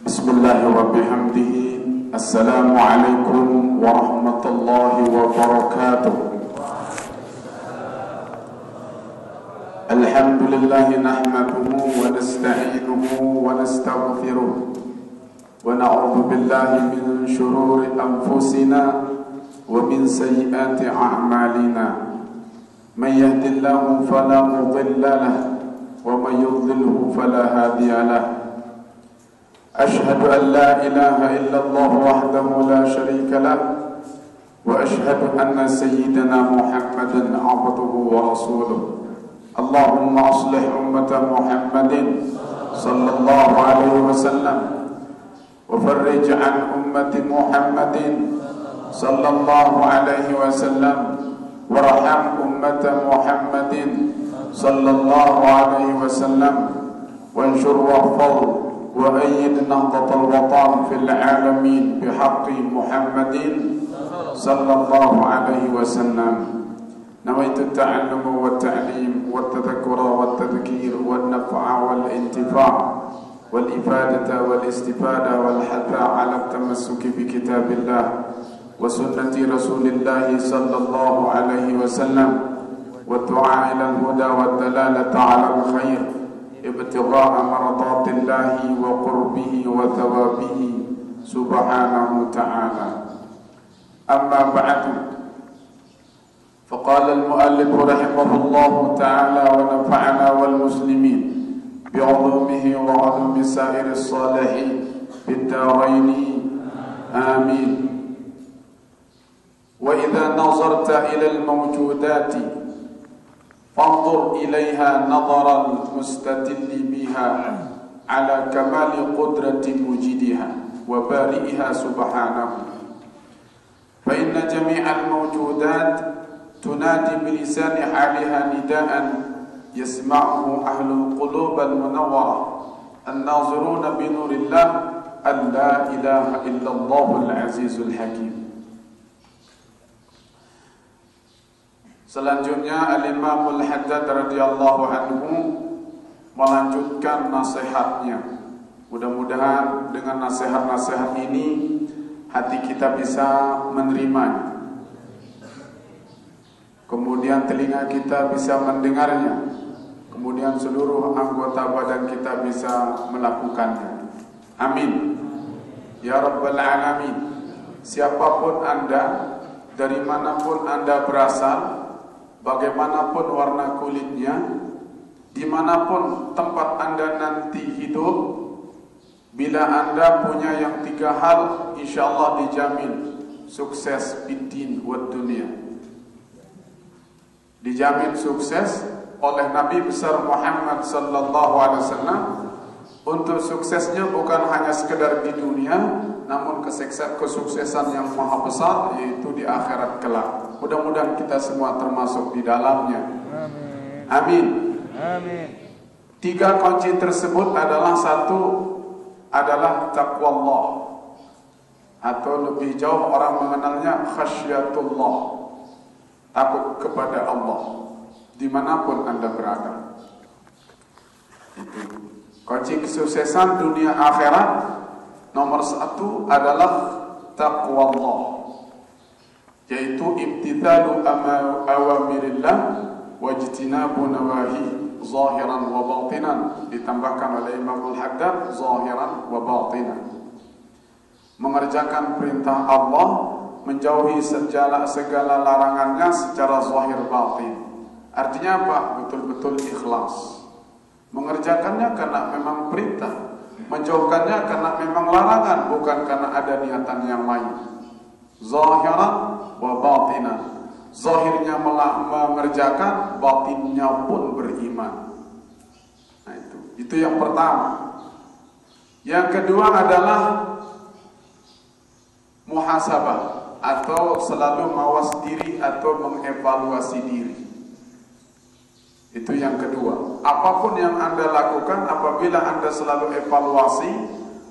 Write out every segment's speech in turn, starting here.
Bismillah wa bihamdihi. Assalamualaikum warahmatullahi wabarakatuh. Alhamdulillah nahmaduhu wa nasta'inuhu wa nastaghfiruh wa na'udzu billahi min shururi anfusina wa min sayyiati a'malina. Man yahdihillahu fala mudilla lahu wa man yudlilhu fala hadiya lahu. أشهد أن لا إله إلا الله وحده لا شريك له وأشهد أن سيدنا محمدا عبده ورسوله. اللهم أصلح أمة محمد صلى الله عليه وسلم وفرج عن أمة محمد صلى الله عليه وسلم وارحم أمة محمد صلى الله عليه وسلم وانشر واحفظ وأيد نهضة الوطن في العالمين بحق محمد صلى الله عليه وسلم. نويت التعلم والتعليم والتذكر والتذكير والنفع والانتفاع والإفادة والاستفادة والحث على التمسك بكتاب الله وسنة رسول الله صلى الله عليه وسلم والدعاء إلى الهدى والدلالة على الخير ابتغاء مرضات الله وقربه وثوابه سبحانه وتعالى. أما بعد، فقال المؤلف رحمه الله تعالى ونفعنا والمسلمين بعلومه وعلوم سائر الصالحين في الدارين آمين. وإذا نظرت إلى الموجودات فانظر إليها نظر المستدل بها على كمال قدرة مجيدها وبارئها سبحانه، فإن جميع الموجودات تنادي بلسان حالها نداء يسمعه أهل القلوب المنورة الناظرون بنور الله أن لا إله إلا الله العزيز الحكيم. Selanjutnya Al-Imam Al-Haddad radhiyallahu anhu melanjutkan nasihatnya. Mudah-mudahan dengan nasihat-nasihat ini hati kita bisa menerimanya. Kemudian telinga kita bisa mendengarnya. Kemudian seluruh anggota badan kita bisa melakukannya. Amin. Ya Rabbal Alamin. Siapapun Anda, dari manapun Anda berasal, bagaimanapun warna kulitnya, dimanapun tempat Anda nanti hidup, bila Anda punya yang tiga hal, insyaallah dijamin sukses bidin wa dunia. Dijamin sukses oleh Nabi besar Muhammad sallallahu alaihi wasallam. Untuk suksesnya bukan hanya sekedar di dunia, namun kesuksesan yang maha besar, yaitu di akhirat kelak. Mudah-mudahan kita semua termasuk di dalamnya. Amin. Amin. Tiga kunci tersebut adalah satu adalah taqwallah, atau lebih jauh orang mengenalnya khasyatullah, takut kepada Allah dimanapun Anda berada. Itu kunci kesuksesan dunia akhirat. Nomor satu adalah taqwallah, yaitu imtithalu awamirillah wajtinabu nawahi zahiran wa batinan. Ditambahkan oleh Imam Al-Haddad zahiran wa batinan. Mengerjakan perintah Allah, menjauhi segala larangannya secara zahir batin. Artinya apa? Betul-betul ikhlas. Mengerjakannya karena memang perintah, menjauhkannya karena memang larangan, bukan karena ada niatan yang lain. Zahiran wa batinan. Zahirnya mengerjakan, batinnya pun beriman. Nah itu yang pertama. Yang kedua adalah muhasabah, atau selalu mawas diri atau mengevaluasi diri. Itu yang kedua. Apapun yang Anda lakukan, apabila Anda selalu evaluasi,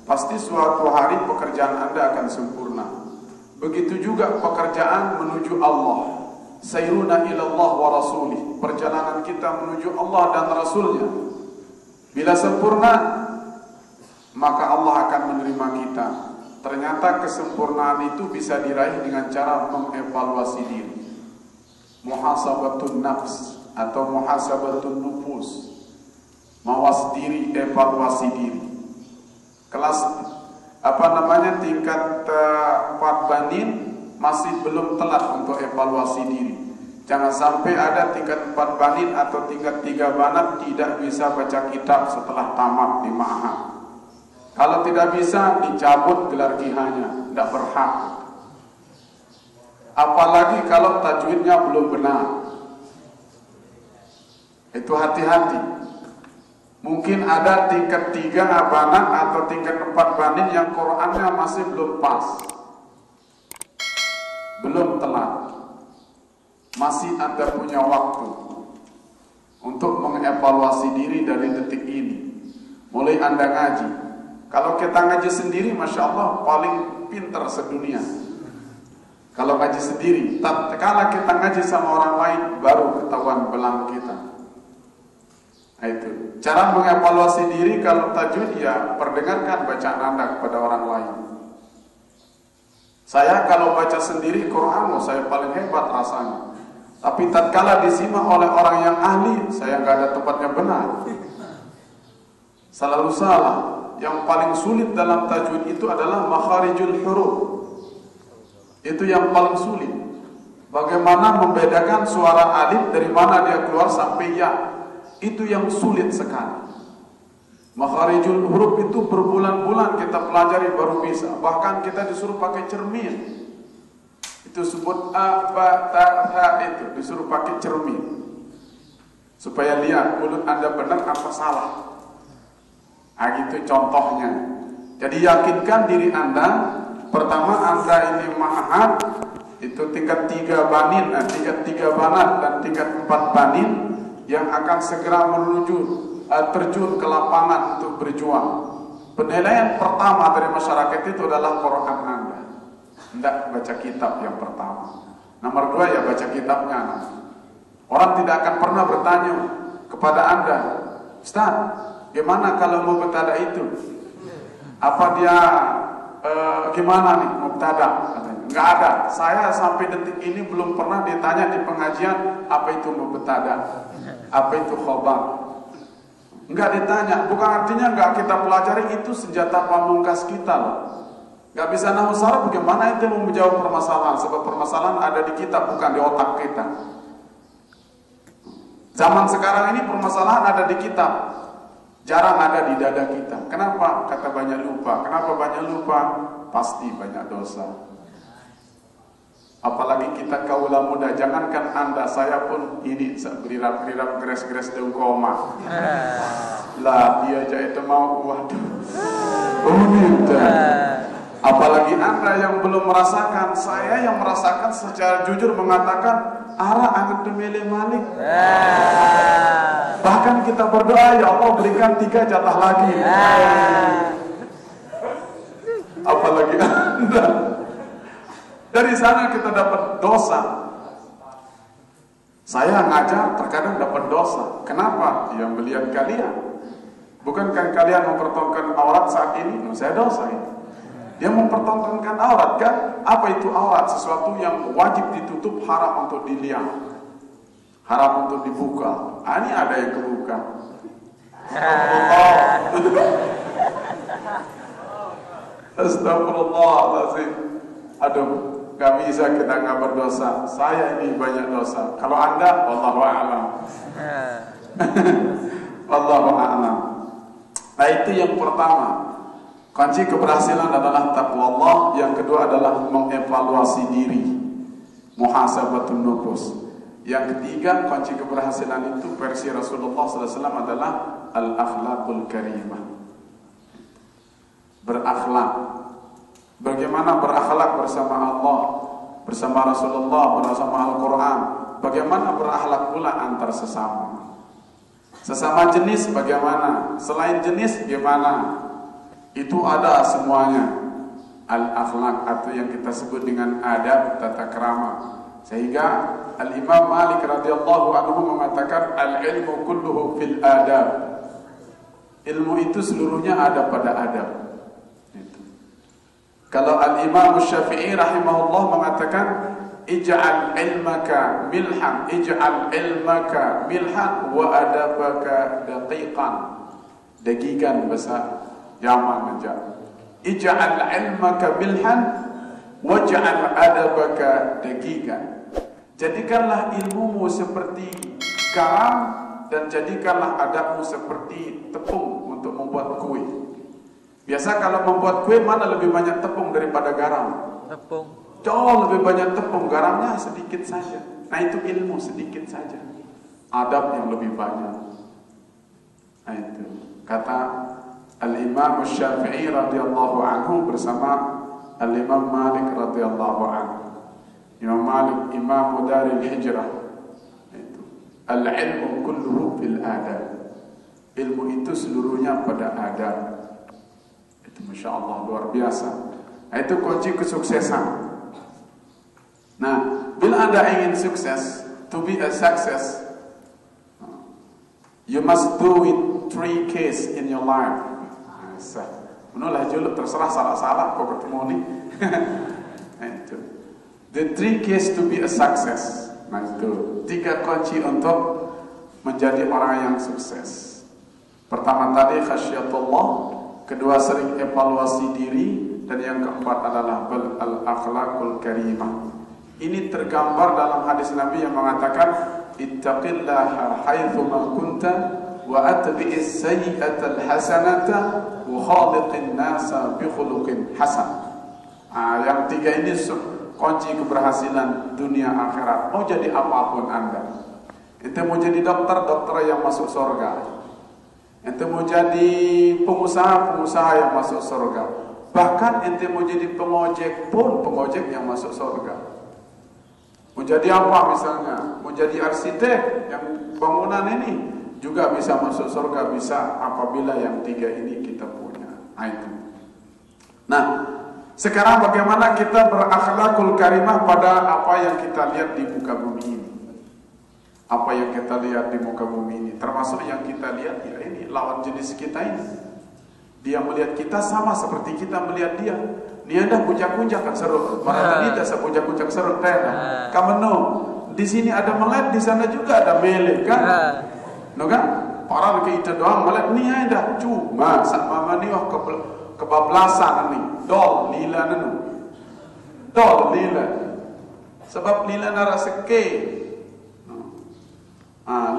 pasti suatu hari pekerjaan Anda akan sempurna. Begitu juga pekerjaan menuju Allah. Sayruna ilallah wa rasulih. Perjalanan kita menuju Allah dan Rasulnya. Bila sempurna, maka Allah akan menerima kita. Ternyata kesempurnaan itu bisa diraih dengan cara mengevaluasi diri. Muhasabatun nafs atau muhasabatun nufus. Mawas diri, evaluasi diri. Kelas tingkat 4 banin masih belum telat untuk evaluasi diri. Jangan sampai ada tingkat 4 banin atau tingkat 3 banat tidak bisa baca kitab setelah tamat di ma'had. Kalau tidak bisa, dicabut gelar GH-nya, tidak berhak. Apalagi kalau tajwidnya belum benar. Itu hati-hati. Mungkin ada tingkat 3 banat atau tingkat 4 banin yang Qur'annya masih belum pas, belum telat. Masih Anda punya waktu untuk mengevaluasi diri dari detik ini. Mulai Anda ngaji. Kalau kita ngaji sendiri, Masya Allah, paling pintar sedunia. Kalau ngaji sendiri, tatkala kita ngaji sama orang lain, baru ketahuan belang kita. Nah, itu cara mengevaluasi diri. Kalau tajwid, ya perdengarkan bacaan Anda kepada orang lain. Saya kalau baca sendiri Quran, saya paling hebat rasanya. Tapi tatkala disimak oleh orang yang ahli, saya nggak ada tempatnya benar. Selalu salah. Yang paling sulit dalam tajwid itu adalah makharijul huruf. Itu yang paling sulit. Bagaimana membedakan suara alif dari mana dia keluar sampai ya. Itu yang sulit sekali. Makharijul huruf itu berbulan-bulan kita pelajari baru bisa. Bahkan kita disuruh pakai cermin. Itu sebut a, ba, ta, ha, itu disuruh pakai cermin. Supaya lihat mulut Anda benar apa salah. Nah, gitu contohnya. Jadi yakinkan diri Anda. Pertama, Anda ini ma'had, itu tingkat 3 banin, tingkat 3 banat dan tingkat 4 banin yang akan segera menuju terjun ke lapangan untuk berjuang. Penilaian pertama dari masyarakat itu adalah Quran Anda. Tidak baca kitab yang pertama. Nomor 2 ya baca kitabnya. Orang tidak akan pernah bertanya kepada Anda, Ustaz, gimana kalau mubtada itu? Apa dia gimana nih mubtada? Enggak ada. Saya sampai detik ini belum pernah ditanya di pengajian apa itu mubtada, apa itu khobar. Enggak ditanya. Bukan artinya enggak kita pelajari, itu senjata pamungkas kita loh. Enggak bisa nahwu saraf, bagaimana itu menjawab permasalahan? Sebab permasalahan ada di kitab, bukan di otak kita. Zaman sekarang ini permasalahan ada di kitab, jarang ada di dada kita. Kenapa? Kata banyak lupa. Kenapa banyak lupa? Pasti banyak dosa. Apalagi kita kaula muda. Jangankan Anda, saya pun ini berirap-rirap gres-gres dengkoma. Lah dia aja itu mau, waduh. Apalagi Anda yang belum merasakan. Saya yang merasakan secara jujur mengatakan arah anget demele malik. Bahkan kita berdoa, ya Allah berikan 3 jatah lagi. Apalagi Anda. Dari sana kita dapat dosa. Saya ngajar terkadang dapat dosa. Kenapa? Yang melihat kalian. Bukankah kalian mempertontonkan aurat saat ini? Saya dosa ini. Dia mempertontonkan aurat kan? Apa itu aurat? Sesuatu yang wajib ditutup, haram untuk dilihat, haram untuk dibuka. Ini ada yang kebuka. Astagfirullahaladzim. Aduh, gak bisa kita nggak berdosa. Saya ini banyak dosa. Kalau Anda, wallahu a'lam. Wallahu a'lam. Nah, itu yang pertama. Kunci keberhasilan adalah takwa Allah. Yang kedua adalah mengevaluasi diri, muhasabatun nufus. Yang ketiga, kunci keberhasilan itu versi Rasulullah SAW adalah al-akhlaqul karimah. Berakhlak. Bagaimana berakhlak bersama Allah, bersama Rasulullah, bersama Al-Quran. Bagaimana berakhlak pula antar sesama. Sesama jenis bagaimana, selain jenis bagaimana. Itu ada semuanya. Al-akhlak atau yang kita sebut dengan adab, tata krama. Sehingga Al-Imam Malik radhiyallahu anhu mengatakan al-ilmu kulluhu fil adab. Ilmu itu seluruhnya ada pada adab. Itu. Kalau Al-Imam Syafi'i rahimahullah mengatakan, ij'al ilmaka milhan, ij'al ilmaka milhan wa adabaka daqiqan. Dagikan bahasa Yaman aja. Ij'al ilmaka milhan waj'al adabaka daqiqan. Jadikanlah ilmumu seperti garam dan jadikanlah adabmu seperti tepung untuk membuat kue. Biasa kalau membuat kue mana lebih banyak tepung daripada garam? Tepung. Jauh lebih banyak tepung, garamnya sedikit saja. Nah itu ilmu sedikit saja, adab yang lebih banyak. Nah itu kata Al-Imam Syafi'i radhiyallahu anhu bersama Al-Imam Malik radhiyallahu anhu. Imam Malik Imam Daril Hijrah. Itu al-ilmu kulluhu fil adab. Ilmu itu seluruhnya pada adab. Itu Masya Allah luar biasa. Nah, itu kunci kesuksesan. Nah, bila Anda ingin sukses, to be a success, you must do it 3 Ks in your life. Menulah juluk terserah salah-salah kok ketemu nih. Itu. The 3 Ks to be a success. Nah itu 3 kunci untuk menjadi orang yang sukses. Pertama tadi khasyatullah, kedua sering evaluasi diri, dan yang keempat adalah al-akhlaqul karimah. Ini tergambar dalam hadis Nabi yang mengatakan ittaqillaha haitsu ma kunta wa atbi'is sayyi'atal hasanata wa khaliqin nasa bi khuluqin hasan. Yang 3 ini kunci keberhasilan dunia akhirat. Mau jadi apapun Anda. Ente mau jadi dokter yang masuk surga. Ente mau jadi pengusaha yang masuk surga. Bahkan ente mau jadi pengojek pun pengojek yang masuk surga. Mau jadi apa misalnya? Mau jadi arsitek yang bangunan ini juga bisa masuk surga, bisa apabila yang 3 ini kita punya. Nah, sekarang bagaimana kita berakhlakul karimah pada apa yang kita lihat di muka bumi ini? Apa yang kita lihat di muka bumi ini, termasuk yang kita lihat ya ini lawan jenis kita ini. Dia melihat kita sama seperti kita melihat dia. Ni ada puncak-puncak kan serut. Mana tadi dah puncak-puncak serut dah. Kamu no, di sini ada melet, di sana juga ada melek kan? No kan? Orang kita doang melet ni ada. Cuma sama mani wah kebablasan ni. Dol lila nanu. Dol lila. Sebab lila nara seke.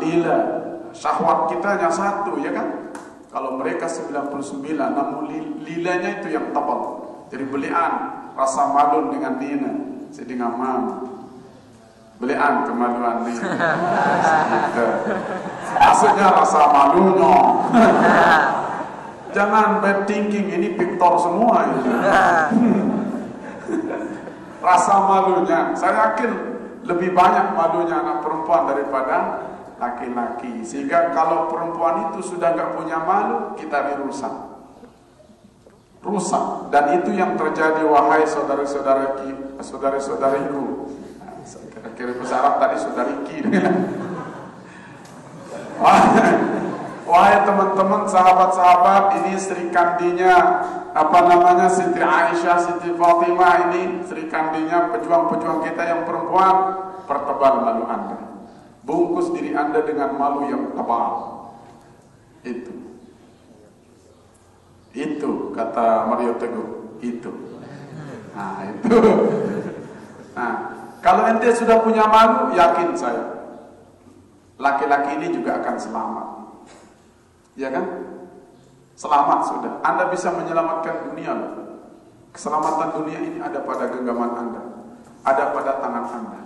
Lila. Syahwat kita hanya 1 ya kan? Kalau mereka 99, namun lilanya itu yang tebal. Jadi belian rasa malu dengan Nina, sedang mam. Belian kemaluan Nina. Maksudnya rasa malunya. Jangan bad thinking, ini Victor semua ini. Rasa malunya, saya yakin lebih banyak malunya anak perempuan daripada laki-laki. Sehingga kalau perempuan itu sudah nggak punya malu, kita dirusak. Rusak. Dan itu yang terjadi wahai saudara-saudariku. Kira-kira bahasa Arab tadi saudariki. Wahai teman-teman, sahabat-sahabat, ini Sri Kandinya Siti Aisyah, Siti Fatimah, ini Sri Kandinya pejuang-pejuang kita yang perempuan. Pertebal malu Anda. Bungkus diri Anda dengan malu yang tebal. Itu kata Mario Teguh. Itu. Nah, kalau ente sudah punya malu, yakin saya, laki-laki ini juga akan selamat. Ya kan? Selamat sudah. Anda bisa menyelamatkan dunia. Keselamatan dunia ini ada pada genggaman Anda, ada pada tangan Anda.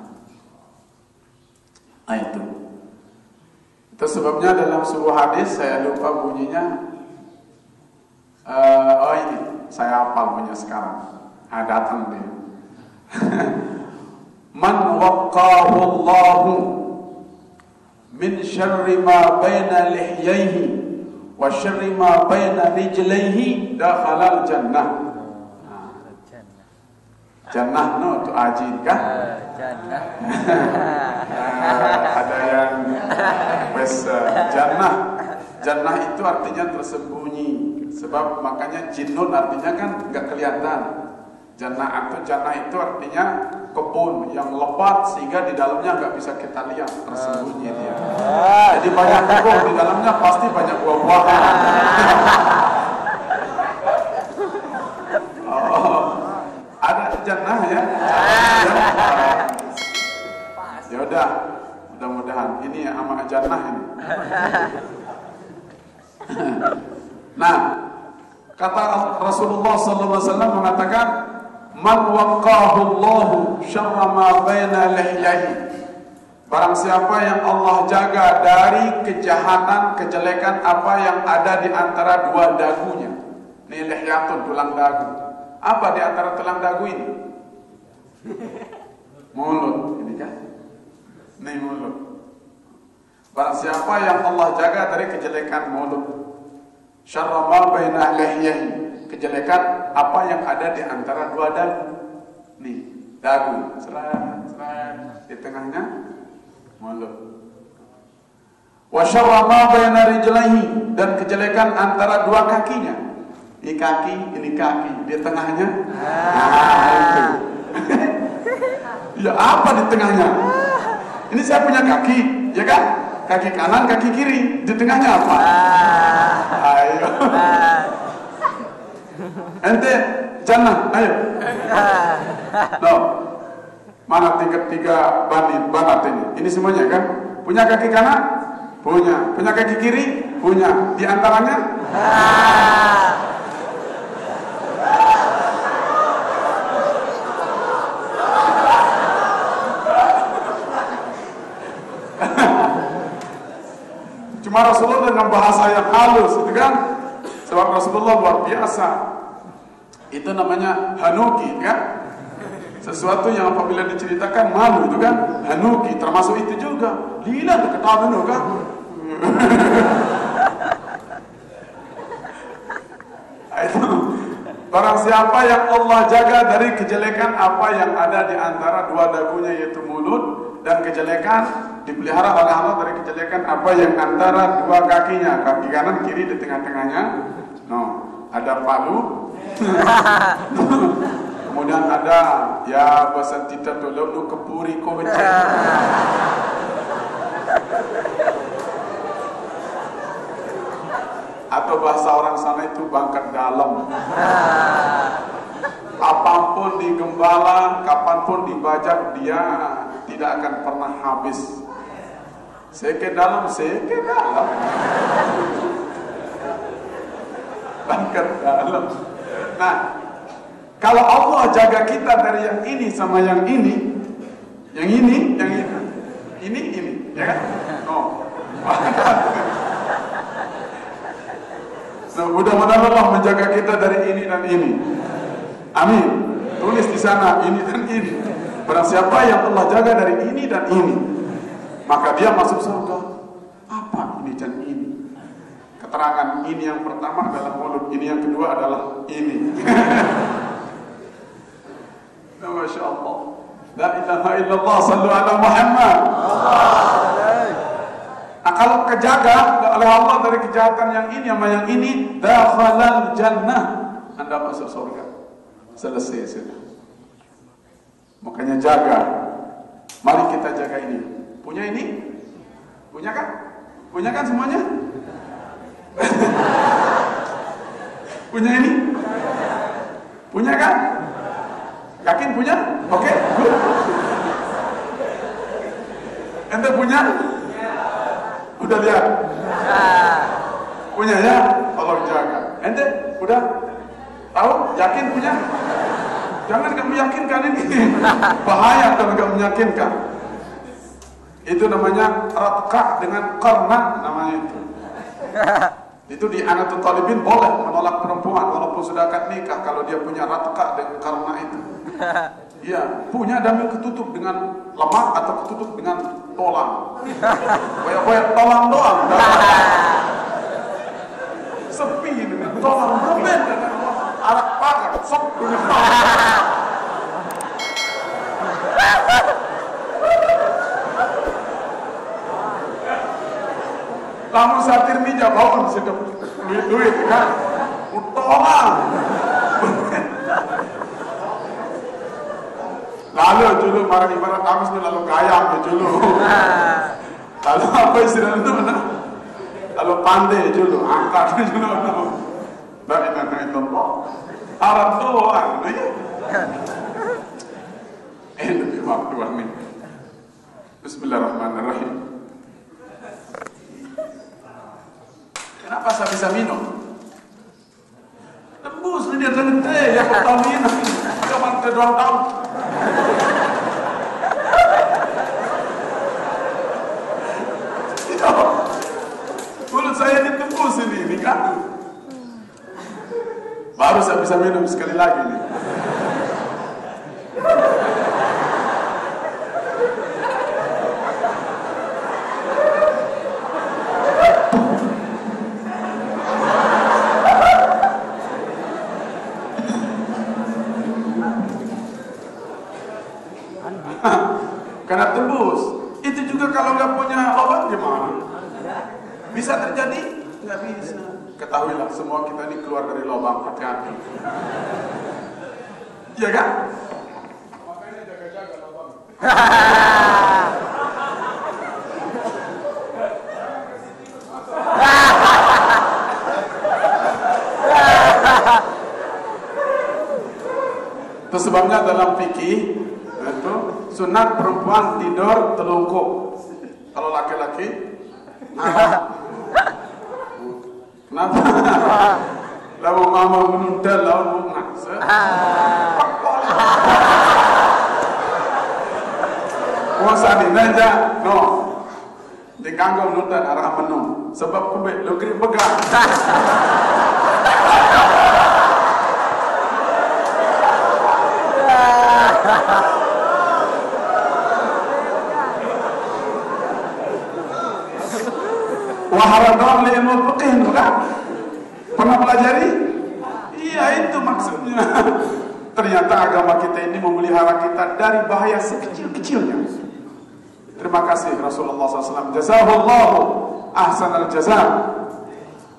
Itu sebabnya dalam sebuah hadis, saya lupa bunyinya. Ini saya hafal punya sekarang. Datang dia. Man waqqahu Allahu min syarri ma baina lihyaihi wa syarri ma baina rijlaihi dakhala al-jannah. Jannah no tu ajin kan? Jannah. Ada yang bes jannah. Jannah itu artinya tersembunyi. Sebab makanya jinnun artinya kan nggak kelihatan. Jannah itu artinya kebun yang lebat sehingga di dalamnya nggak bisa kita lihat, tersembunyi dia. Jadi banyak kebun di dalamnya pasti banyak buah-buahan. Oh, ada jannah ya. Ya udah, mudah-mudahan ini amal jannah ini. Nah, kata Rasulullah SAW mengatakan, man waqahu Allahu syarra ma baina lihyahi. Barang siapa yang Allah jaga dari kejahatan, kejelekan apa yang ada di antara dua dagunya. Ini lihyatun, tulang dagu. Apa di antara tulang dagu ini? Mulut, ini kan? Ini mulut. Barang siapa yang Allah jaga dari kejelekan mulut, syarra ma baina lihyahi, kejelekan apa yang ada di antara dua dagu. Nih, dagu, seret, di tengahnya mulut. Wa syarra ma baina rijlaihi, dan kejelekan antara dua kakinya. Ini kaki, di tengahnya. Itu. Ya apa di tengahnya? Ini saya punya kaki, ya kan? Kaki kanan, kaki kiri, di tengahnya apa? Ayo. Ente jannah, ayo. No. Mana tingkat 3 banat ini? Ini semuanya kan? Punya kaki kanan? Punya. Punya kaki kiri? Punya. Di antaranya? Cuma Rasulullah dengan bahasa yang halus, itu kan? Sebab Rasulullah luar biasa. Itu namanya hanuki, kan? Sesuatu yang apabila diceritakan malu, itu kan? Hanuki, termasuk itu juga. Lila ketawa dulu, kan? Itu. Barang siapa yang Allah jaga dari kejelekan apa yang ada di antara dua dagunya, yaitu mulut, dan kejelekan dipelihara oleh Allah dari kejelekan apa yang antara dua kakinya, kaki kanan kiri di tengah-tengahnya. No, ada palu. Kemudian ada ya bahasa kita tolong lu kepuri kocek. Atau bahasa orang sana itu bangkat dalam. Kapanpun digembala, kapanpun dibajak, dia tidak akan pernah habis. Seke dalam. Bangkat dalam. Nah, kalau Allah jaga kita dari yang ini sama yang ini, ini, ya kan? Oh. So, mudah-mudahan Allah menjaga kita dari ini dan ini. Amin. Tulis di sana ini dan ini. Barang siapa yang Allah jaga dari ini dan ini, maka dia masuk surga. Apa ini dan ini? Keterangan ini yang pertama adalah mulut, ini yang kedua adalah ini. Masya Allah. La ilaha illallah, sallu ala Muhammad. Nah, kalau kejaga oleh Allah dari kejahatan yang ini sama yang ini, dakhalal jannah, Anda masuk surga. Selesai sudah. Makanya jaga. Mari kita jaga ini. Punya ini? Punya kan? Punya kan semuanya? Punya ini? Punya kan? Yakin punya? Oke, good. Ente punya? Udah lihat? Punya ya? Tolong jaga. Ente udah tahu? Yakin punya? Jangan kamu yakinkan ini. Bahaya kalau kamu meyakinkan. Itu namanya ratka dengan karna, namanya itu. Itu di Anatul Talibin boleh menolak perempuan walaupun sudah akad nikah kalau dia punya ratka dengan karna itu. Iya, punya dan ketutup dengan lemak atau ketutup dengan tolang. Koyak-koyak tolang doang. Sepi dengan tolang berbeda dengan arak pakar. Sok. Lamun satir mija bawon sedep duit kan. Utohan. Lalu dulu marah ibarat amis lalu gaya dulu. Lalu apa istilahnya? Lalu pandai dulu, angkat dulu. La ilaha illallah. Arab doang, lebih waktu amin. Bismillahirrahmanirrahim. Kenapa saya bisa minum? Tembus dia terhenti ya pertamina. Kapan ke 2 tahun? Mulut saya ditembus ini kan? Baru saya bisa minum sekali lagi nih. Karena tembus. Itu juga kalau nggak punya obat gimana? Bisa terjadi? Nggak bisa. Ketahuilah semua kita ini keluar dari lubang, hati-hati. Iya kan? Makanya jaga-jaga lubang. Itu sebabnya dalam fikih itu sunat perempuan tidur telungkup. Kalau laki-laki kenapa? Lalu mama menunda lalu mengaksa. Kuasa di meja, no. Di kanggo menunda arah menung. Sebab kubek lo kiri pegang. Waharadon ilmu fikih bukan? Pernah pelajari? Iya itu maksudnya. Ternyata agama kita ini memelihara kita dari bahaya sekecil-kecilnya. Terima kasih Rasulullah SAW. Jazahullahu ahsanal jazaa.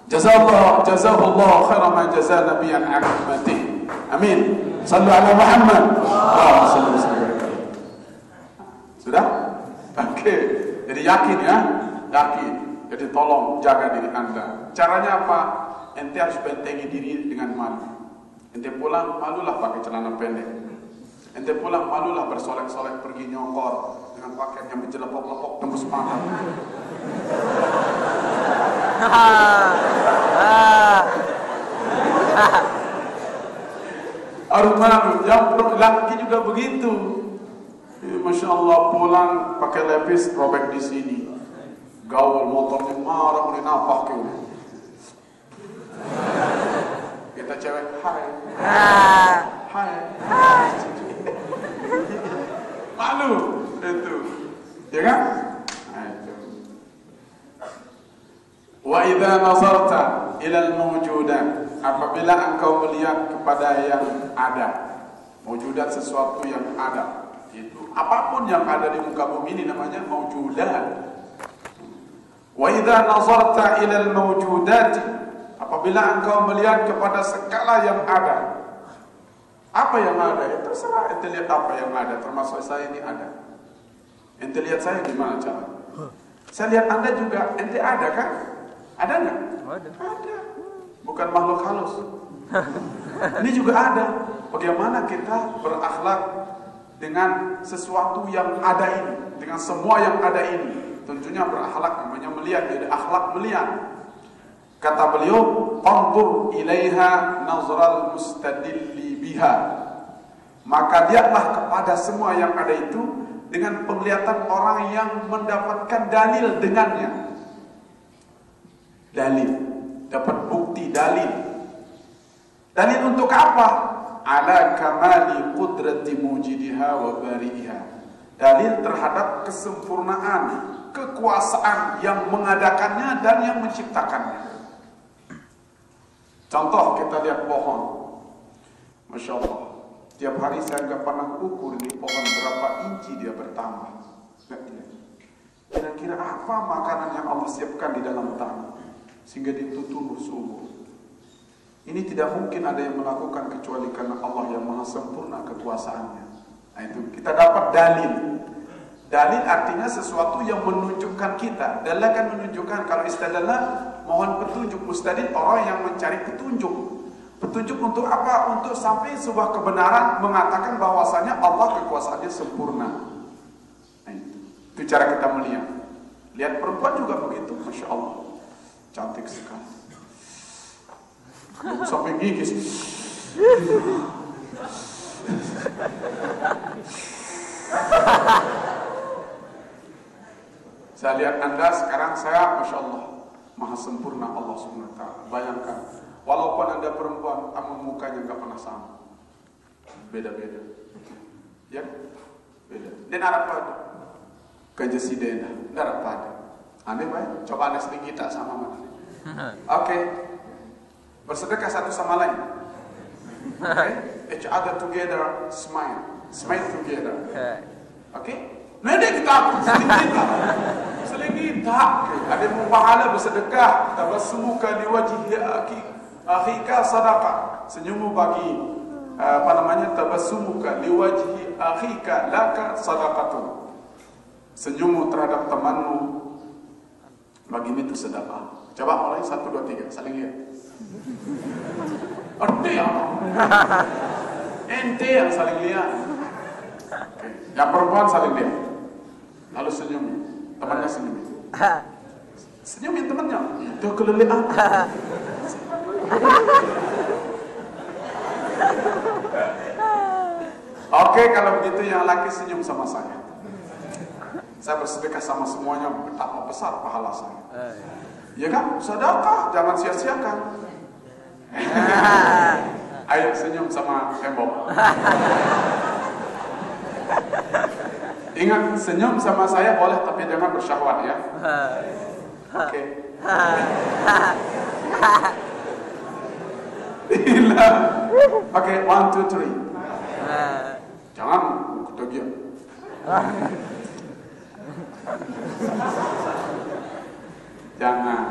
Jazahullahu khairan ma jazaa nabiyyan an ummatihi. Amin. Sallu ala Muhammad. Sudah? Oke. Jadi yakin ya? Yakin. Jadi tolong jaga diri Anda. Caranya apa? Ente harus bentengi diri dengan malu. Ente pulang malulah pakai celana pendek. Ente pulang malulah bersolek-solek pergi nyongkor dengan pakaian yang menjelepok-lepok tembus mata. Harus malu. Yang laki juga begitu. Masya Allah pulang pakai lepis robek di sini. Gaul motornya marah mulai napak kita cewek hai malu itu ya kan? Wa idza nazarta ila al-mawjudat, apabila engkau melihat kepada yang ada, mawjudat sesuatu yang ada, itu apapun yang ada di muka bumi ini namanya mawjudat. Wa idza nazarta ila al-mawjudat, apabila engkau melihat kepada segala yang ada. Apa yang ada? Ya terserah ente lihat apa yang ada, termasuk saya ini ada. Ente lihat saya gimana cara? Saya lihat Anda juga, ente ada kan? Ada enggak? Ada. Bukan makhluk halus. Ini juga ada. Bagaimana kita berakhlak dengan sesuatu yang ada ini, dengan semua yang ada ini? Tentunya berakhlak namanya melihat, jadi akhlak melihat. Kata beliau, "Fanzur ilaiha nazral mustadilli biha." Maka lihatlah kepada semua yang ada itu dengan penglihatan orang yang mendapatkan dalil dengannya. Dalil, dapat bukti dalil. Dalil untuk apa? Ala kamali qudrati mujidiha wa bari'iha. Dalil terhadap kesempurnaan, kekuasaan yang mengadakannya dan yang menciptakannya. Contoh, kita lihat pohon. Masya Allah, tiap hari saya nggak pernah ukur ini pohon berapa inci dia bertambah. kira-kira apa makanan yang Allah siapkan di dalam tanah sehingga itu tumbuh subur. Ini tidak mungkin ada yang melakukan kecuali karena Allah yang maha sempurna kekuasaannya. Nah itu kita dapat dalil. Dalil artinya sesuatu yang menunjukkan kita. Dalil akan menunjukkan, kalau istadallah mohon petunjuk. Mustadil orang yang mencari petunjuk. Petunjuk untuk apa? Untuk sampai sebuah kebenaran mengatakan bahwasanya Allah kekuasaannya sempurna. Nah, itu cara kita melihat. Lihat perempuan juga begitu, Masya Allah, cantik sekali. Sampai gigis. Saya lihat Anda sekarang, saya Masya Allah, maha sempurna Allah SWT. Bayangkan, walaupun Anda perempuan, namun mukanya nggak pernah sama. Beda-beda. Ya? Beda. Dan Arab pada kejesidena, Arab pada. Anda baik, coba Anda sering kita sama mana. Oke. Bersedekah satu sama lain. Okay? Each other together, smile. Smile together. Okay? Nada kita seling kita. Ada yang pahala bersedekah, tabassumuka liwajhi akhika sadaqah. Senyummu bagi tabassumuka liwajhi akhika laka sadaqatun. Senyummu terhadap temanmu bagimu itu sedekah. Coba mulai 1 2 3 saling lihat. Ente yang saling lihat. Yang perempuan saling lihat. Lalu senyum. Temannya senyum. Senyumin temannya. Itu kelelehan. Oke, kalau begitu yang laki senyum sama saya. Saya bersedekah sama semuanya, betapa besar pahala saya. Ya kan? Sedekah, jangan sia-siakan. Ayo senyum sama tembok. Ingat, senyum sama saya boleh, tapi jangan bersyahwat ya. Oke. Oke, 1 2 3. Jangan ketagihan. Jangan.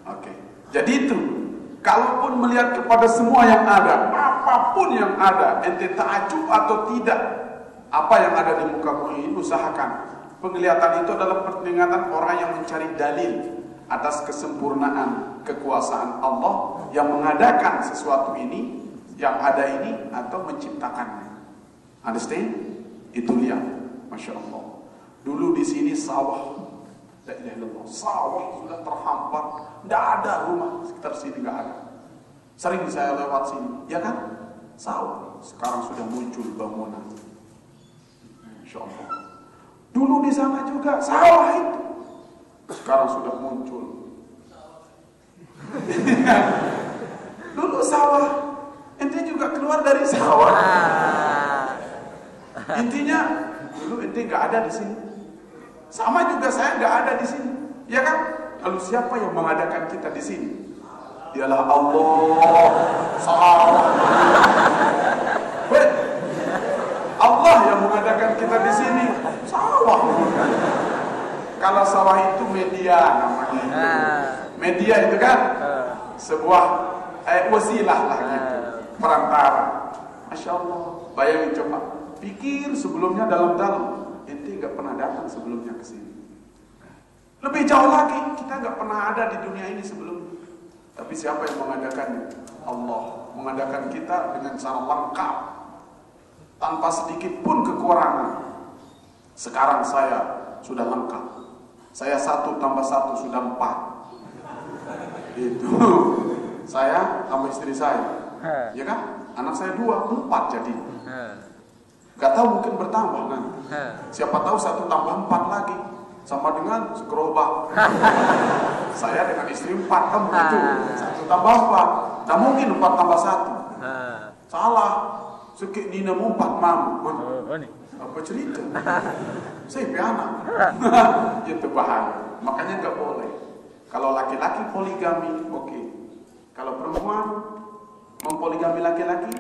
Oke. Jadi itu, kalaupun melihat kepada semua yang ada, apapun yang ada, ente ta'ajub atau tidak, apa yang ada di muka bumi ini, usahakan. Penglihatan itu adalah penglihatan orang yang mencari dalil atas kesempurnaan kekuasaan Allah yang mengadakan sesuatu ini, yang ada ini, atau menciptakannya. Understand? Itu lihat, Masya Allah. Dulu di sini sawah, la ilaha illallah, sawah sudah terhampar, tidak ada rumah sekitar sini, nggak ada. Sering saya lewat sini, ya kan? Sawah, sekarang sudah muncul bangunan. Masya Allah. Dulu di sana juga sawah itu, sekarang sudah muncul. Dulu sawah, ente juga keluar dari sawah. Intinya dulu ente nggak ada di sini, sama juga saya nggak ada di sini, ya kan? Lalu siapa yang mengadakan kita di sini? Dialah Allah. Allah yang mengadakan kita di sini. Sawah. Kalau sawah itu media namanya. Media itu kan sebuah wasilah lah gitu, perantara. Masya Allah. Bayangin coba. Pikir sebelumnya dalam-dalam, ente nggak pernah datang sebelumnya ke sini. Lebih jauh lagi, kita nggak pernah ada di dunia ini sebelumnya. Tapi siapa yang mengadakannya? Allah mengadakan kita dengan cara lengkap, tanpa sedikit pun kekurangan. Sekarang saya sudah lengkap. Saya 1 tambah 1 sudah 4. Itu saya sama istri saya, ya kan? Anak saya 2, 4 jadi. Gak tahu, mungkin bertambah nanti. Siapa tahu 1 tambah 4 lagi sama dengan segerobak. Saya dengan istri 4 kan begitu. 1 tambah 4. Nah mungkin 4 tambah 1. Salah. Sekik Nina 4 mamu. Apa cerita? Saya piana. Itu bahaya. Makanya gak boleh. Kalau laki-laki poligami, oke. Kalau perempuan mempoligami laki-laki,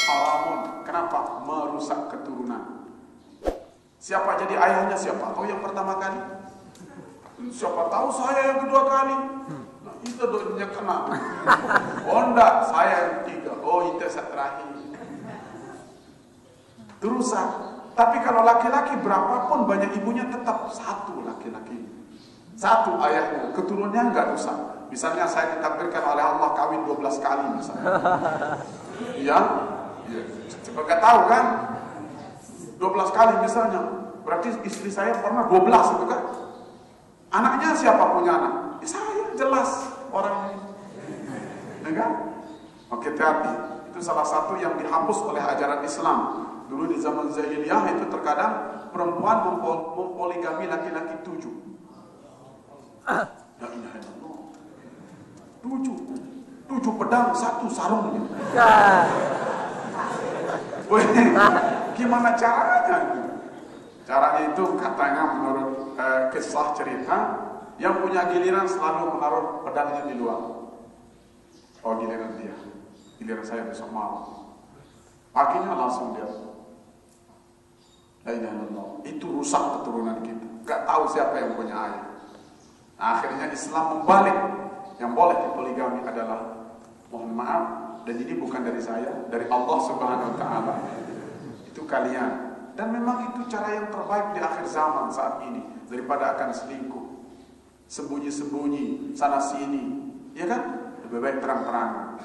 haramun. Kenapa? Merusak keturunan. Siapa jadi ayahnya? Siapa tahu yang pertama kali? Siapa tahu saya yang kedua kali? Nah, itu doanya kena. Oh enggak, saya yang ketiga. Oh itu saya terakhir. Terusan. Tapi kalau laki-laki berapapun banyak ibunya tetap satu laki-laki. Satu ayahnya, keturunannya enggak rusak. Misalnya saya ditakdirkan oleh Allah kawin 12 kali misalnya. Iya? Ya. Coba enggak tahu kan? 12 kali misalnya. Berarti istri saya pernah 12 itu kan? Anaknya siapa punya anak? Ya saya jelas orangnya. Enggak? Oke, hati. Itu salah satu yang dihapus oleh ajaran Islam. Dulu di zaman Jahiliyah itu terkadang perempuan mempoligami laki-laki 7. Ya ilaha illallah. 7 pedang, 1 sarungnya. Gimana caranya? Caranya itu katanya menurut kisah cerita, yang punya giliran selalu menaruh pedangnya di luar. Oh giliran dia, giliran saya besok malam. Paginya langsung dia. La ilaha illallah. Itu rusak keturunan kita. Gak tahu siapa yang punya ayah. Nah, akhirnya Islam membalik. Yang boleh dipoligami adalah, mohon maaf, dan ini bukan dari saya, dari Allah Subhanahu Wa Taala. Itu kalian. Dan memang itu cara yang terbaik di akhir zaman saat ini, daripada akan selingkuh, sembunyi-sembunyi sana sini, ya kan? Lebih baik terang-terangan.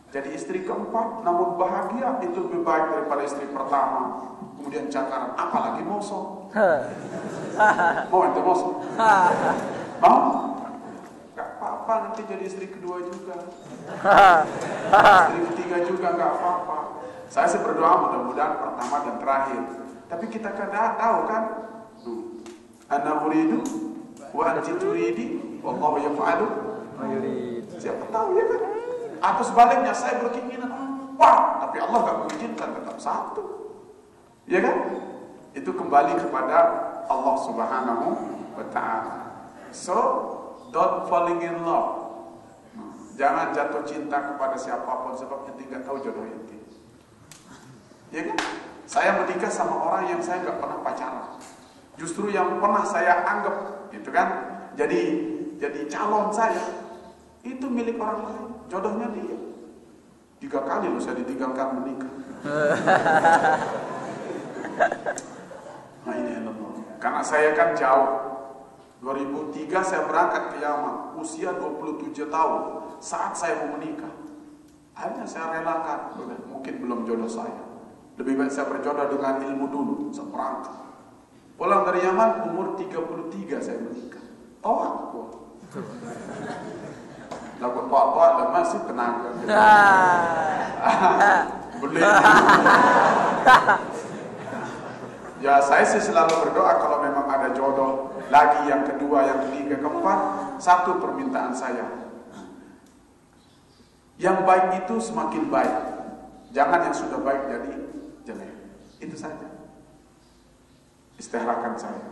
Jadi istri keempat namun bahagia itu lebih baik daripada istri pertama. Kemudian cakaran, apalagi mosok. Mau ente mosok? Mau? Gak apa-apa, nanti jadi istri kedua juga. Istri ketiga juga gak apa-apa. Saya sih berdoa mudah-mudahan pertama dan terakhir. Tapi kita kan tahu kan, ana uridu wa anti turidi wallahu yaf'alu ma yurid. Siapa tahu ya kan? Atau sebaliknya saya berkeinginan 4, tapi Allah gak mengizinkan, tetap 1. Ya kan? Itu kembali kepada Allah Subhanahu Wa Taala. So, don't falling in love. Jangan jatuh cinta kepada siapapun sebab ente nggak tahu jodoh ente. Ya kan? Saya menikah sama orang yang saya nggak pernah pacaran. Justru yang pernah saya anggap, gitu kan? Jadi calon saya itu milik orang lain. Jodohnya dia. 3 kali loh saya ditinggalkan menikah. Nah ini Allah. Karena saya kan jauh. 2003 saya berangkat ke Yaman, usia 27 tahun. Saat saya mau menikah, akhirnya saya relakan. Mungkin belum jodoh saya. Lebih baik saya berjodoh dengan ilmu dulu, saya berangkat. Pulang dari Yaman umur 33 saya menikah. Tawak gua. Lagu tawak dan masih tenaga. Boleh. Ya saya sih selalu berdoa kalau memang ada jodoh lagi yang kedua, yang ketiga, keempat, 1 permintaan saya. Yang baik itu semakin baik. Jangan yang sudah baik jadi jelek. Itu saja. Istiharakan saya.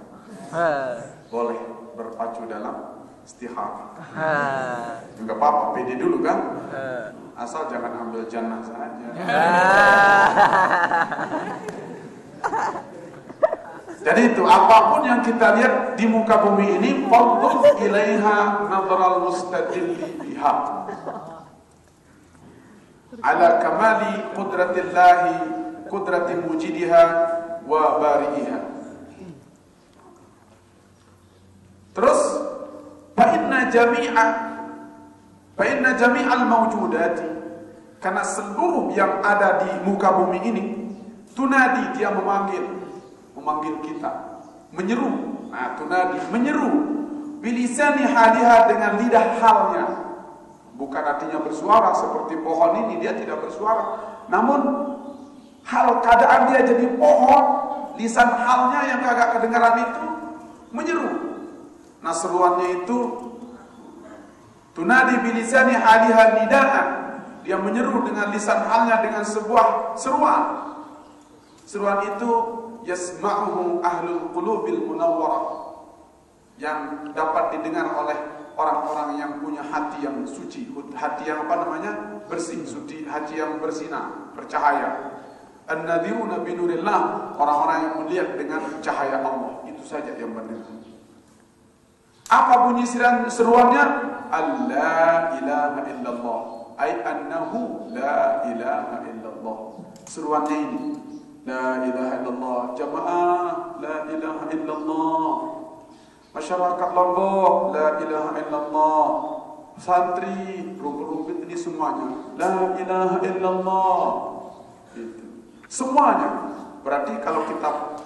Boleh berpacu dalam istihara. Enggak apa-apa, pede dulu kan? Asal jangan ambil jannah saja. Jadi itu apapun yang kita lihat di muka bumi ini, fadhul ilaiha nadral mustadilli biha ala kamali qudratillahi qudrati mujidiha wa bari'iha. Terus fa inna jami'al mawjudati, karena seluruh yang ada di muka bumi ini, tunadi, dia memanggil kita, menyeru. Nah, tunadi, menyeru bilisani haliha, dengan lidah halnya. Bukan artinya bersuara seperti pohon ini, dia tidak bersuara. Namun hal keadaan dia jadi pohon, lisan halnya yang kagak kedengaran itu menyeru. Nah, seruannya itu tunadi bilisani haliha nidaan. Dia menyeru dengan lisan halnya dengan sebuah seruan. Seruan itu yasma'uhu ahlul qulubil munawwarah, yang dapat didengar oleh orang-orang yang punya hati yang suci, hati yang bersih, hati yang bersinar, bercahaya. An-nadhiruna binurillah, orang-orang yang melihat dengan cahaya Allah. Itu saja yang mendengar. Apa bunyi seruannya? La ilaha illallah, ay annahu la ilaha illallah. Seruannya ini, la ilaha illallah. Jamaah, la ilaha illallah. Masyarakat Lombok, la ilaha illallah. Santri, rumput-rumput ini semuanya, la ilaha illallah. Itu. Semuanya. Berarti kalau kita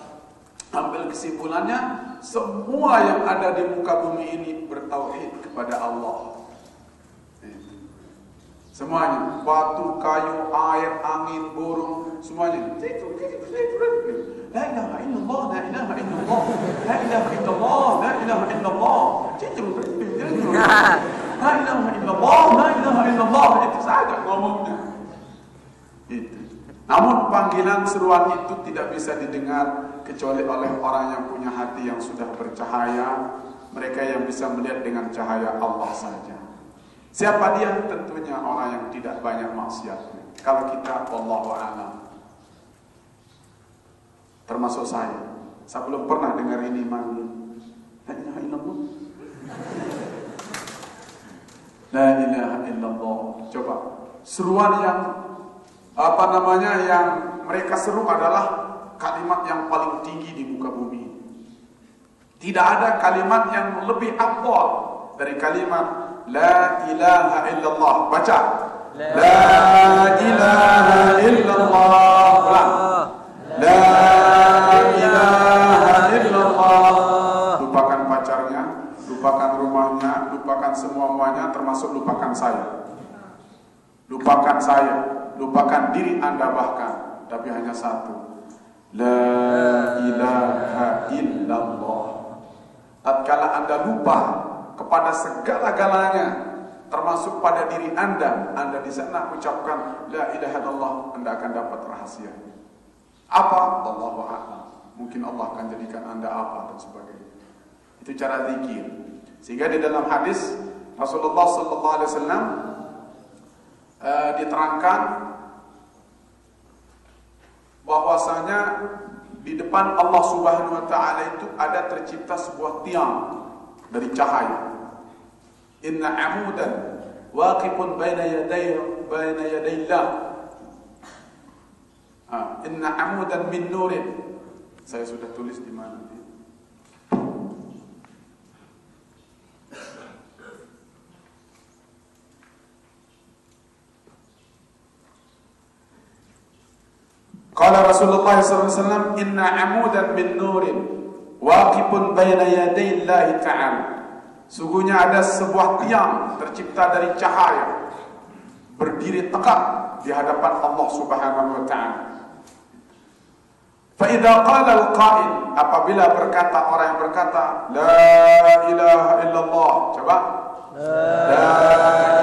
ambil kesimpulannya, semua yang ada di muka bumi ini bertauhid kepada Allah. Itu. Semuanya, batu, kayu, air, angin, burung, semuanya. La ilaha illallah, la ilaha illallah, la ilaha illallah, la ilaha illallah. La ilaha illallah, la ilaha illallah. Itu saja ngomongnya. Itu. Namun panggilan seruan itu tidak bisa didengar kecuali oleh orang yang punya hati yang sudah bercahaya, mereka yang bisa melihat dengan cahaya Allah saja. Siapa dia? Tentunya orang yang tidak banyak maksiat. Kalau kita, wallahu a'lam. Termasuk saya belum pernah dengar ini manggil la ilaha illallah. La ilaha illallah. Coba seruan yang yang mereka seru adalah kalimat yang paling tinggi di muka bumi. Tidak ada kalimat yang lebih afdal dari kalimat la ilaha illallah. Baca la ilaha illallah. Ulang. La ilaha illallah. Lupakan pacarnya, lupakan rumahnya, lupakan semuanya, termasuk lupakan saya. Lupakan saya, lupakan diri Anda bahkan, tapi hanya satu. La ilaha illallah. Tatkala Anda lupa kepada segala-galanya, termasuk pada diri Anda di sana ucapkan la ilaha illallah, Anda akan dapat rahasia. Apa? Allahu a'lam. Mungkin Allah akan jadikan Anda apa dan sebagainya. Itu cara zikir. Sehingga di dalam hadis Rasulullah sallallahu alaihi wasallam diterangkan bahwasanya di depan Allah Subhanahu wa taala itu ada tercipta sebuah tiang dari cahaya. Inna amudan waqifun baina yadayillah. Inna amudan min nurin. Saya sudah tulis di mana? Qala Rasulullah SAW, inna amudan min nurin waqifun baina yaday Allah ta'ala. Sungguhnya ada sebuah tiang tercipta dari cahaya berdiri tegak di hadapan Allah Subhanahu wa taala. Fa idza qala al-qa'il, apabila berkata orang yang berkata la ilaha illallah, coba la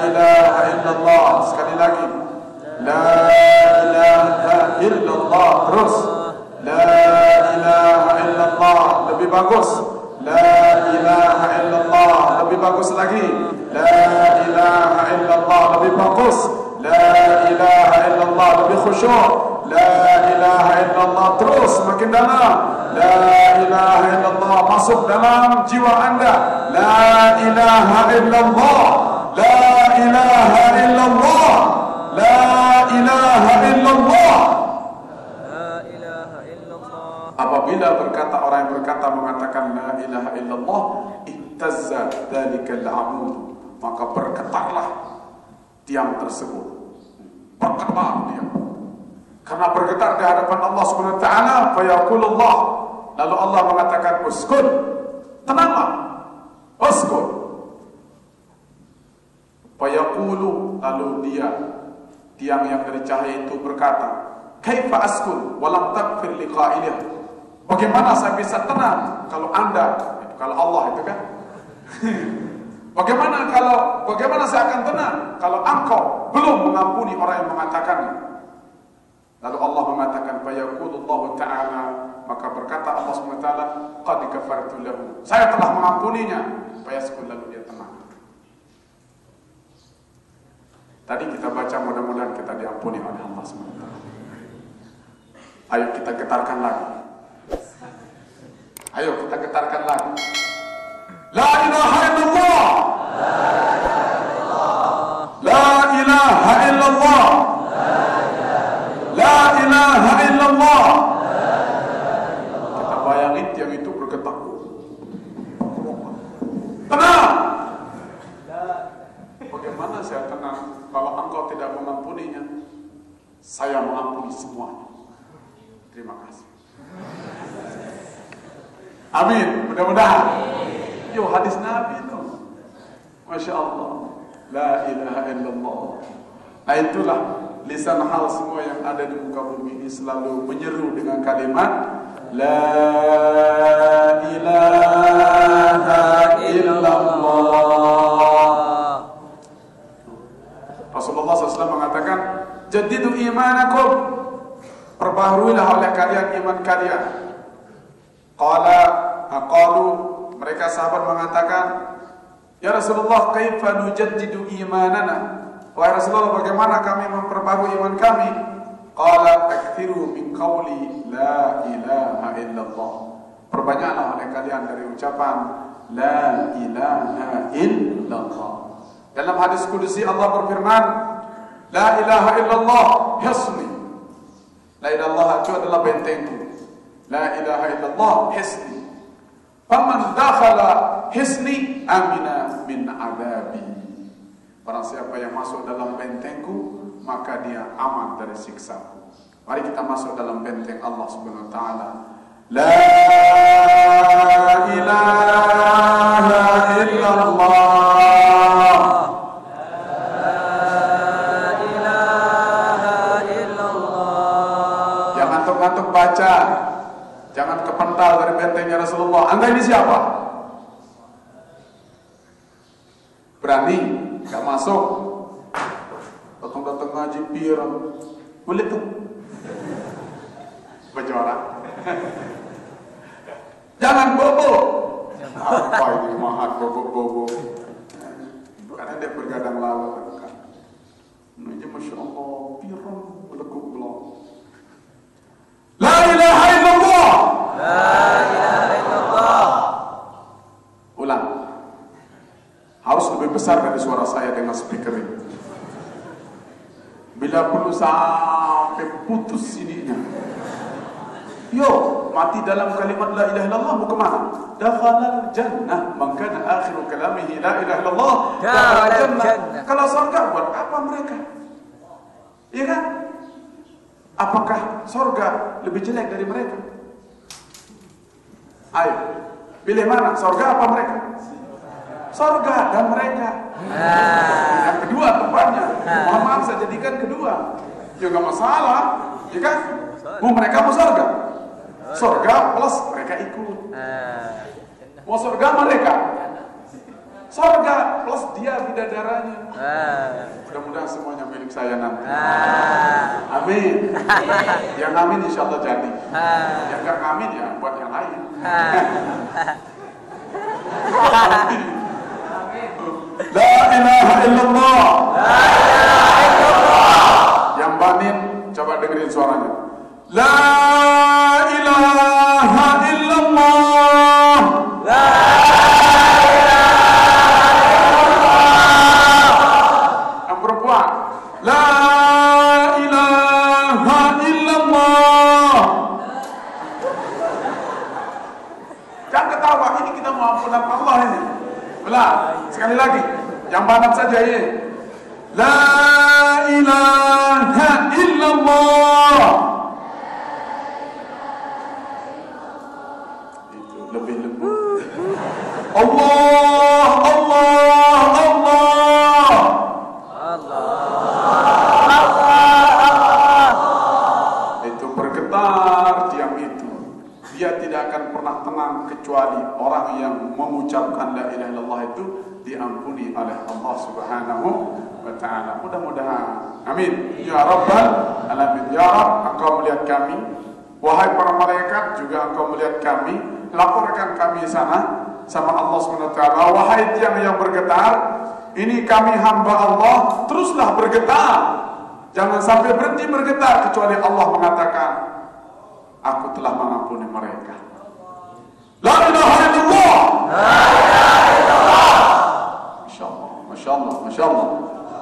ilaha illallah, sekali lagi la ilaha illallah, terus la ilaha illallah, lebih bagus la ilaha illallah, lebih bagus lagi la ilaha illallah, lebih bagus la ilaha illallah, lebih khusyuk la ilaha illallah, terus makin dalam la ilaha illallah, masuk dalam jiwa Anda la ilaha illallah, la ilaha illallah, la ilaha illallah. Apabila berkata orang yang berkata mengatakan la ilaha illallah, ihtazza dzalikal amud, maka bergetarlah tiang tersebut. Bergetar dia. Karena bergetar di hadapan Allah Subhanahu wa taala, fa yaqulullah, lalu Allah mengatakan uskun, tenanglah. Uskun. Fa yaqulu, lalu dia tiang yang dari cahaya itu berkata, kaifa askun wa lam taghfir liqa'ilih. Bagaimana saya bisa tenang kalau Anda, kalau Allah itu kan? Bagaimana saya akan tenang kalau engkau belum mengampuni orang yang mengatakannya? Lalu Allah mengatakan fayaqulullahu ta'ala, maka berkata Allah SWT, qad ghafartu lahu, saya telah mengampuninya. Fayaskun, lalu dia tenang. Tadi kita baca mudah-mudahan kita diampuni oleh Allah SWT. Ayo kita getarkan lagi. Ayo kita getarkan lagi. La ilaha illallah. La ilaha illallah. La ilaha illallah. Kita bayangin yang itu bergetar. Tenang. Bagaimana saya tenang kalau engkau tidak mengampuninya? Saya mengampuni semuanya. Terima kasih. Amin. Mudah-mudahan. Yo, hadis Nabi itu. Masya Allah. La ilaha illallah. Nah itulah lisan hal semua yang ada di muka bumi ini selalu menyeru dengan kalimat La ilaha illallah. Rasulullah SAW mengatakan, jadidu imanakum, perbaharuilah oleh kalian iman kalian. Qalu, mereka sahabat mengatakan, ya Rasulullah, kaifa nujaddidu imanana? Wahai Rasulullah, bagaimana kami memperbaharui iman kami? Qala aktsiru min qawli la ilaha illallah. Perbanyaklah oleh kalian dari ucapan la ilaha illallah. Dalam hadis kudusi Allah berfirman, la ilaha illallah hisni. La ilaha illallah itu adalah bentengku. La ilaha illallah hisni. Faman dakhala hisni amina min adabi. Barang siapa yang masuk dalam bentengku, maka dia aman dari siksaku. Mari kita masuk dalam benteng Allah Subhanahu wa taala. La ilaha illallah. La ilaha illallah. Jangan ngantuk-ngantuk baca. Jangan kepental dari bentengnya Rasulullah. Anda ini siapa? Berani? Gak masuk. Datang-datang ngaji pirang. Boleh tuh. Berjuara. Jangan bobo. Apa ini mahat bobo-bobo. Karena dia bergadang lalu kan. Ini Masya Allah. Pirang. Lekuk belum. La ilaha illallah. La ilaha illallah. Ulang. Harus lebih besar dari suara saya dengan speaker ini. Bila perlu sampai putus sininya. Yo, mati dalam kalimat la ilaha illallah mau kemana? Dakhalal jannah. Man kana akhiru kalamihi la ilaha illallah dakhalal jannah. Kalau surga buat apa mereka? Iya kan? Apakah surga lebih jelek dari mereka? Ayo, pilih mana? Surga apa mereka? Surga dan mereka. Yang kedua tempatnya. Mohon maaf saya jadikan kedua. Ya nggak masalah, ya kan? Mau mereka mau surga. Surga plus mereka ikut. Mau surga mereka. Surga plus dia bidadaranya. Mudah-mudahan semuanya milik saya nanti. Amin. Yang amin insya Allah jadi. Yang nggak amin ya buat yang lain. La ilaha illallah. La ilaha illallah. Yang banin coba dengerin suaranya. La ilaha illallah. La ilaha illallah. Yang perempuan. La ilaha illallah. Jangan ketawa, ini kita mau ampunan Allah ini. Ulang, sekali lagi. Yang banat saja ya. La ilaha illallah. Itu lebih lembut. Allah, Allah, Allah. Itu bergetar diam itu. Dia tidak akan pernah tenang kecuali orang yang mengucapkan la ilaha illallah itu diampuni oleh Allah Subhanahu wa taala. Mudah-mudahan. Amin. Ya Rabbal alamin. Ya Rabb, Engkau melihat kami. Wahai para malaikat, juga Engkau melihat kami. Laporkan kami sana sama Allah Subhanahu wa taala. Wahai tiang yang bergetar, ini kami hamba Allah, teruslah bergetar. Jangan sampai berhenti bergetar kecuali Allah mengatakan aku telah mengampuni mereka. La ilaha illallah. La ilaha illallah. Masya Allah, Masya Allah, Masya Allah.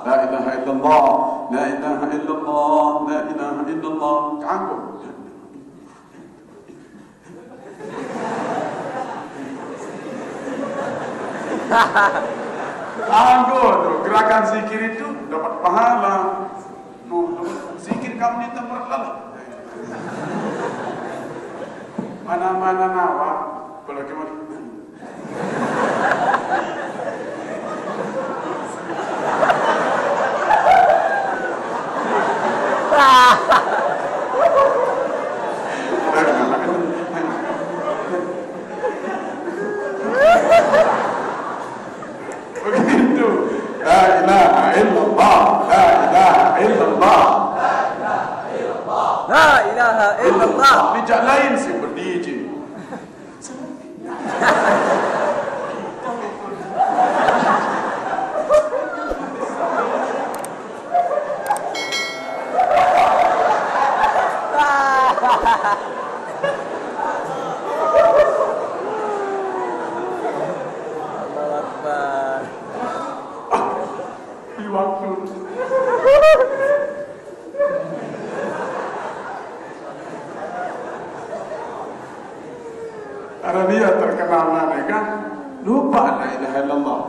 La ilaha illallah, la ilaha illallah, la ilaha illallah. Kagum. Anggur, gerakan zikir itu dapat pahala. Zikir kamu di tempat lalu. Mana-mana nawa, kalau gimana? Begitu. La ilaha illallah, la ilaha illallah, La ilaha illallah. Bijak lain sih ber-DJ. Allahu Akbar. Di waktu ada dia terkenal mana kan? Lupa la ilaha illallah.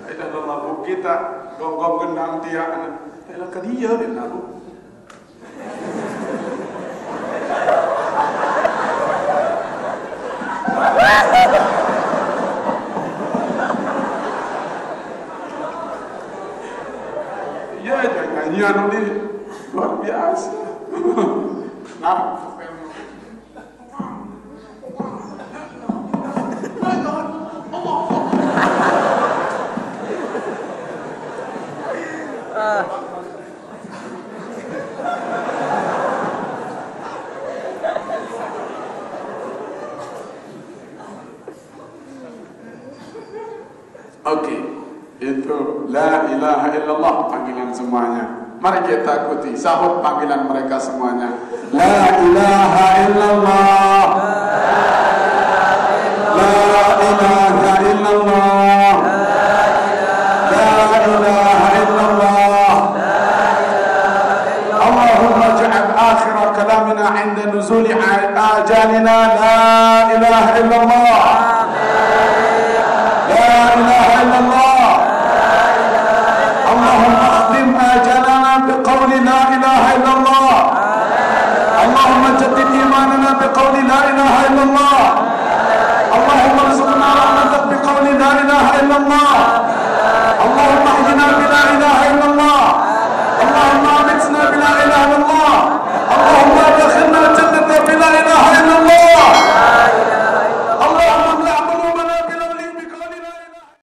La ilaha illallah bu kita gonggong gendang tiak. Elah ke dia nabu. Ya nyanyian ini luar biasa. Nah, Okey, itu la ilaha illallah panggilan semuanya. Mari kita ikuti sahut panggilan mereka semuanya. La ilaha illallah.